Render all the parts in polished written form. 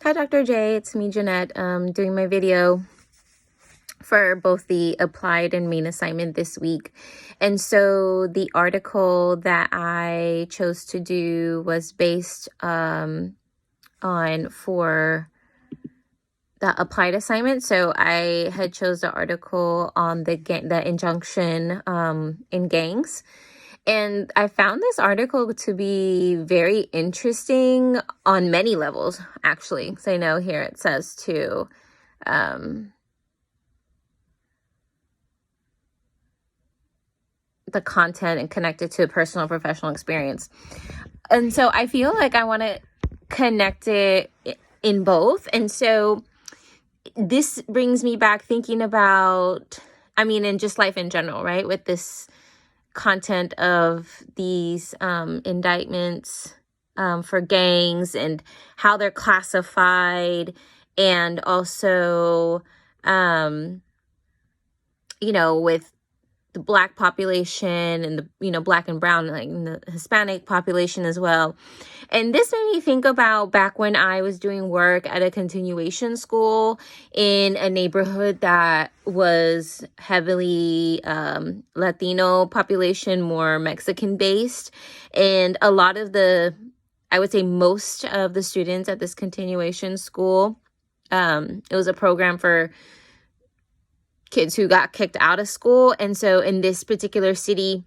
Hi, Dr. J. It's me, Jeanette, doing my video for both the applied and main assignment this week. And so the article that I chose to do was based on for the applied assignment. So I had chose the article on the injunction in gangs. And I found this article to be very interesting on many levels, actually. So I know here it says to the content and connect it to personal and professional experience. And so I feel like I want to connect it in both. And so this brings me back thinking about, and just life in general, right? With this content of these indictments for gangs and how they're classified, and also, with the Black population and the, Black and brown, like the Hispanic population as well. And this made me think about back when I was doing work at a continuation school in a neighborhood that was heavily Latino population, more Mexican based. And a lot of I would say most of the students at this continuation school, it was a program for kids who got kicked out of school. And so in this particular city,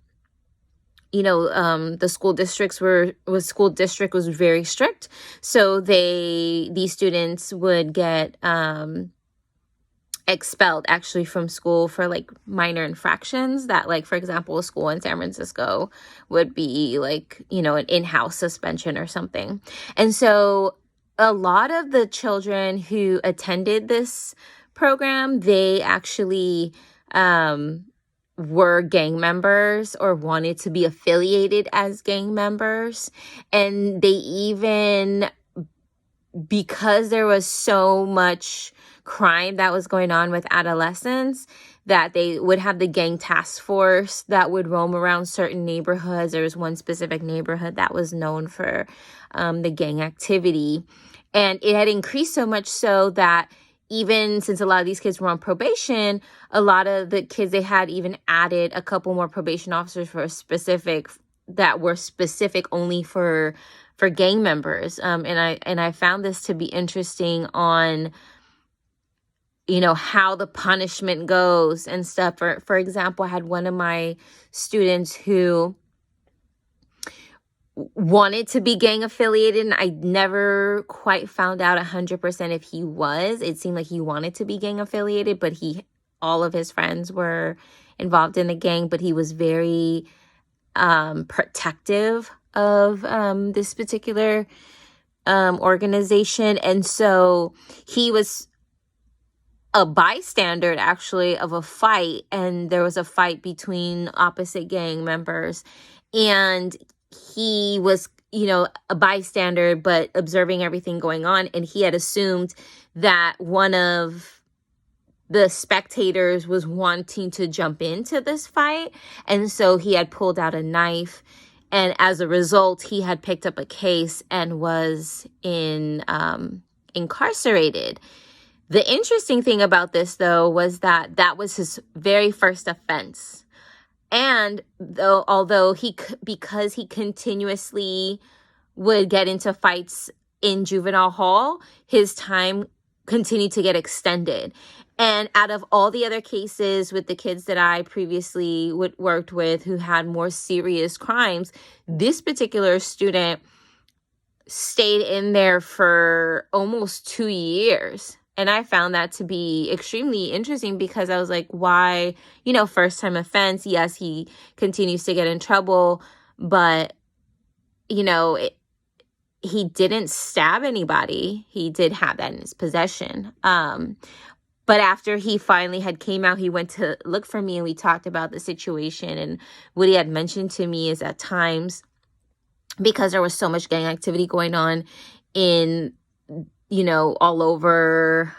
the school district was very strict. So these students would get expelled actually from school for like minor infractions that, like, for example, a school in San Francisco would be like, an in-house suspension or something. And so a lot of the children who attended this program, they actually were gang members or wanted to be affiliated as gang members. And they even, because there was so much crime that was going on with adolescents, that they would have the gang task force that would roam around certain neighborhoods. There was one specific neighborhood that was known for the gang activity. And it had increased so much so that even since a lot of these kids were on probation, a lot of the kids, they had even added a couple more probation officers that were specific only for gang members. And I found this to be interesting on, how the punishment goes and stuff. For example, I had one of my students who wanted to be gang affiliated, and I never quite found out 100% if he was. It seemed like he wanted to be gang affiliated, but all of his friends were involved in the gang, but he was very protective of this particular organization. And so he was a bystander actually of a fight, and there was a fight between opposite gang members, and he was, a bystander, but observing everything going on. And he had assumed that one of the spectators was wanting to jump into this fight. And so he had pulled out a knife. And as a result, he had picked up a case and was incarcerated. The interesting thing about this, though, was that was his very first offense. And although because he continuously would get into fights in juvenile hall, his time continued to get extended. And out of all the other cases with the kids that I previously worked with who had more serious crimes, this particular student stayed in there for almost 2 years. And I found that to be extremely interesting because I was like, why, first time offense. Yes, he continues to get in trouble, but, he didn't stab anybody. He did have that in his possession. But after he finally had came out, he went to look for me and we talked about the situation. And what he had mentioned to me is at times, because there was so much gang activity going on in all over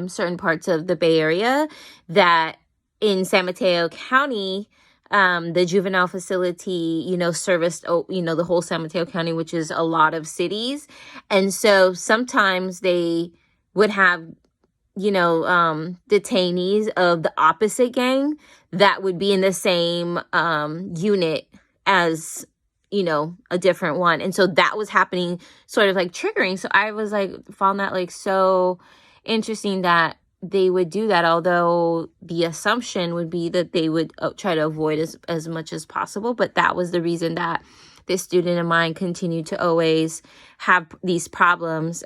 certain parts of the Bay Area, that in San Mateo County, the juvenile facility, serviced, the whole San Mateo County, which is a lot of cities. And so sometimes they would have, detainees of the opposite gang that would be in the same unit as, a different one. And so that was happening, sort of like triggering. So I was like, found that like so interesting that they would do that, although the assumption would be that they would try to avoid as much as possible. But that was the reason that this student of mine continued to always have these problems,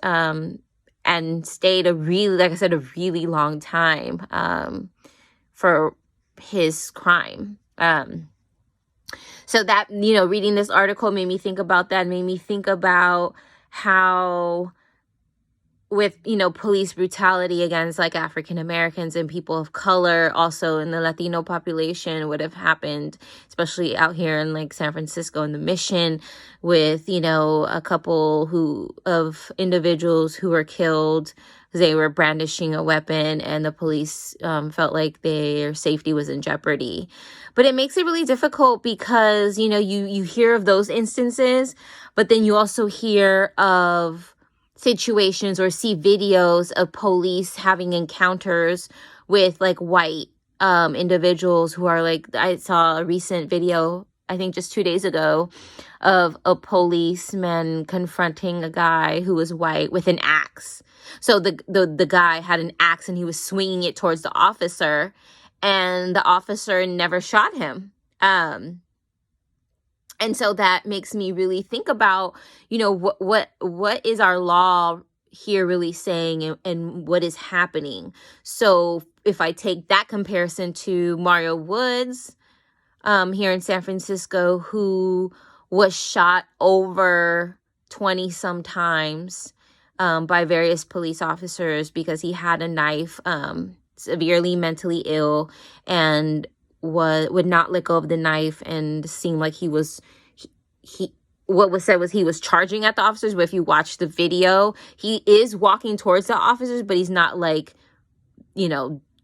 and stayed a really long time for his crime. So that, reading this article made me think about that, made me think about how with, police brutality against like African Americans and people of color, also in the Latino population, would have happened, especially out here in like San Francisco in the Mission, with, a couple of individuals who were killed because they were brandishing a weapon and the police felt like their safety was in jeopardy. But it makes it really difficult because, you hear of those instances, but then you also hear of situations or see videos of police having encounters with like white individuals who are like, I saw a recent video, I think just 2 days ago, of a policeman confronting a guy who was white with an axe. So the guy had an axe and he was swinging it towards the officer, and the officer never shot him. And so that makes me really think about, what is our law here really saying, and what is happening. So if I take that comparison to Mario Woods here in San Francisco, who was shot over 20 some times by various police officers because he had a knife, severely mentally ill, and would not let go of the knife, and seemed like he what was said was he was charging at the officers. But if you watch the video, he is walking towards the officers, but he's not like,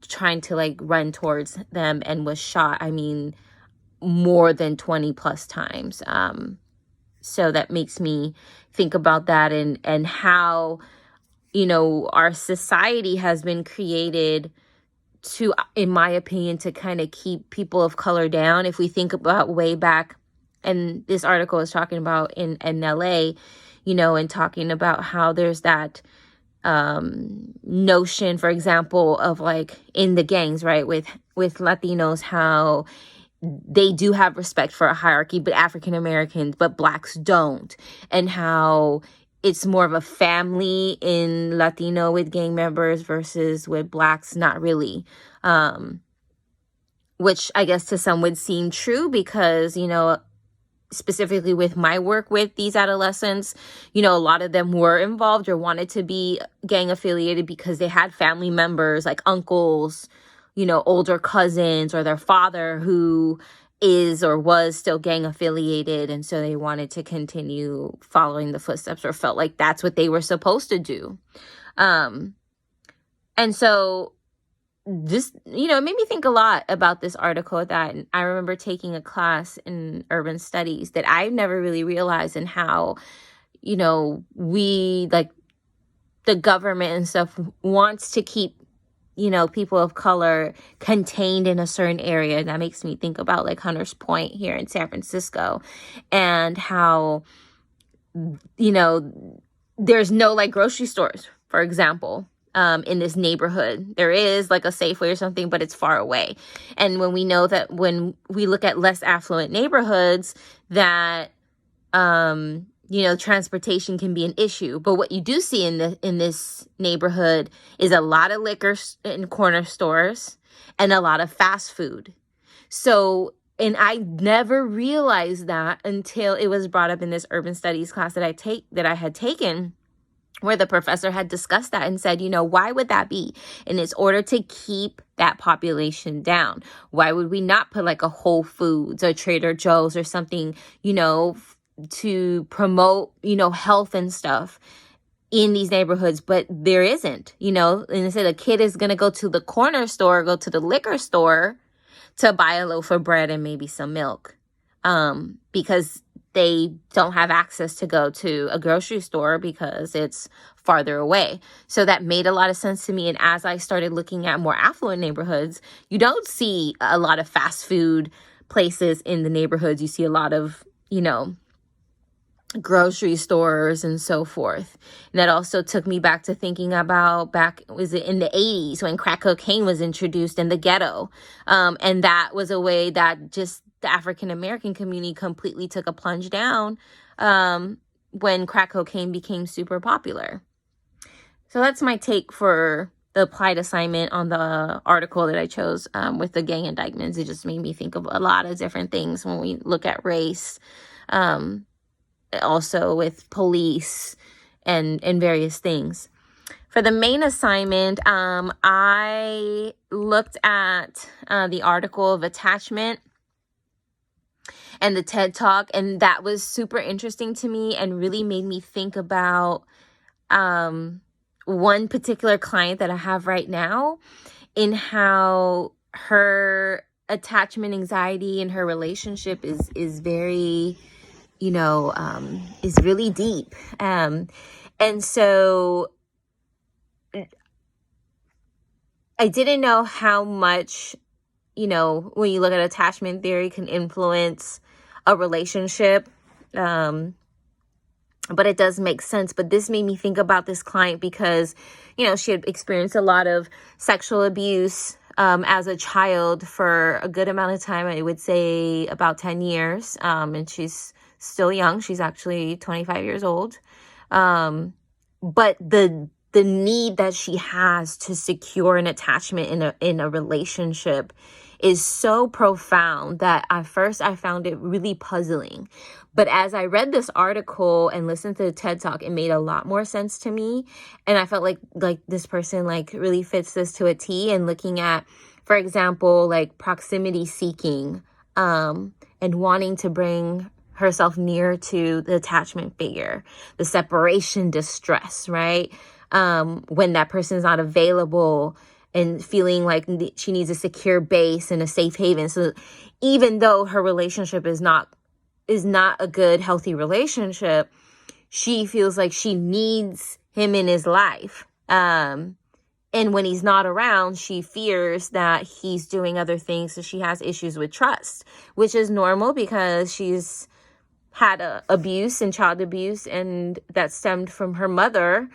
trying to like run towards them, and was shot, I mean, more than 20 plus times. So that makes me think about that, and how, our society has been created to, in my opinion, to kind of keep people of color down. If we think about way back, and this article is talking about in LA, and talking about how there's that notion, for example, of like in the gangs, right, with Latinos, how they do have respect for a hierarchy, but African Americans, but Blacks don't, and how it's more of a family in Latino with gang members versus with Blacks, not really. Which I guess to some would seem true because, specifically with my work with these adolescents, a lot of them were involved or wanted to be gang affiliated because they had family members like uncles, older cousins, or their father who is or was still gang affiliated. And so they wanted to continue following the footsteps, or felt like that's what they were supposed to do. And so this, it made me think a lot about this article, that I remember taking a class in urban studies that I never really realized, and how, we, like, the government and stuff wants to keep, people of color contained in a certain area. And that makes me think about like Hunters Point here in San Francisco, and how, there's no like grocery stores, for example. In this neighborhood, there is like a Safeway or something, but it's far away. And when we know that when we look at less affluent neighborhoods, that, transportation can be an issue. But what you do see in this neighborhood is a lot of liquor in corner stores and a lot of fast food. So, and I never realized that until it was brought up in this urban studies class that I had taken, where the professor had discussed that and said, why would that be? And it's order to keep that population down. Why would we not put like a Whole Foods or Trader Joe's or something, to promote, health and stuff in these neighborhoods? But there isn't, and instead a kid is going to go to the corner store, go to the liquor store to buy a loaf of bread and maybe some milk, because they don't have access to go to a grocery store because it's farther away. So that made a lot of sense to me. And as I started looking at more affluent neighborhoods, you don't see a lot of fast food places in the neighborhoods. You see a lot of, grocery stores and so forth. And that also took me back to thinking about was it in the 80s when crack cocaine was introduced in the ghetto? And that was a way that just the African American community completely took a plunge down when crack cocaine became super popular. So that's my take for the applied assignment on the article that I chose with the gang indictments. It just made me think of a lot of different things when we look at race. Also with police and various things. For the main assignment, I looked at the article of attachment and the TED Talk, and that was super interesting to me and really made me think about one particular client that I have right now, in how her attachment anxiety in her relationship is very, is really deep. And so I didn't know how much, when you look at attachment theory, can influence a relationship. But it does make sense. But this made me think about this client because, she had experienced a lot of sexual abuse as a child for a good amount of time. I would say about 10 years. And she's still young. She's actually 25 years old. But the need that she has to secure an attachment in a relationship is so profound that at first I found it really puzzling. But as I read this article and listened to the TED Talk, it made a lot more sense to me. And I felt like this person really fits this to a T. And looking at, for example, proximity seeking, and wanting to bring herself near to the attachment figure, the separation distress, right? When that person is not available and feeling like she needs a secure base and a safe haven. So even though her relationship is not a good, healthy relationship, she feels like she needs him in his life. And when he's not around, she fears that he's doing other things. So she has issues with trust, which is normal because she's had abuse and child abuse, and that stemmed from her mother,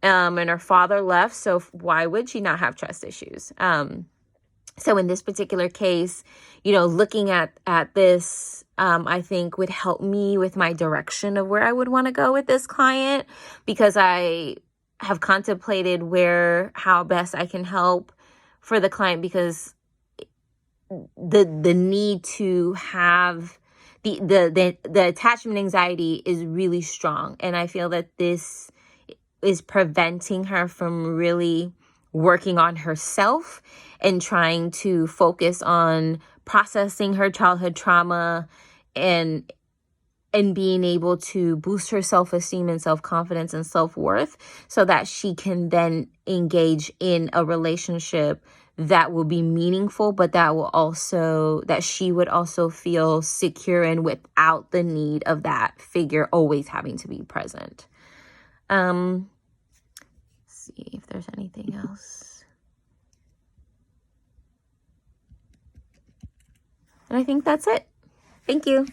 and her father left. So why would she not have trust issues? So in this particular case, looking at this, I think would help me with my direction of where I would want to go with this client, because I have contemplated how best I can help for the client, because the need to have the attachment anxiety is really strong. And I feel that this is preventing her from really working on herself and trying to focus on processing her childhood trauma and being able to boost her self-esteem and self-confidence and self-worth, so that she can then engage in a relationship that will be meaningful, but that she would also feel secure in, without the need of that figure always having to be present. Let's see if there's anything else. And I think that's it. Thank you.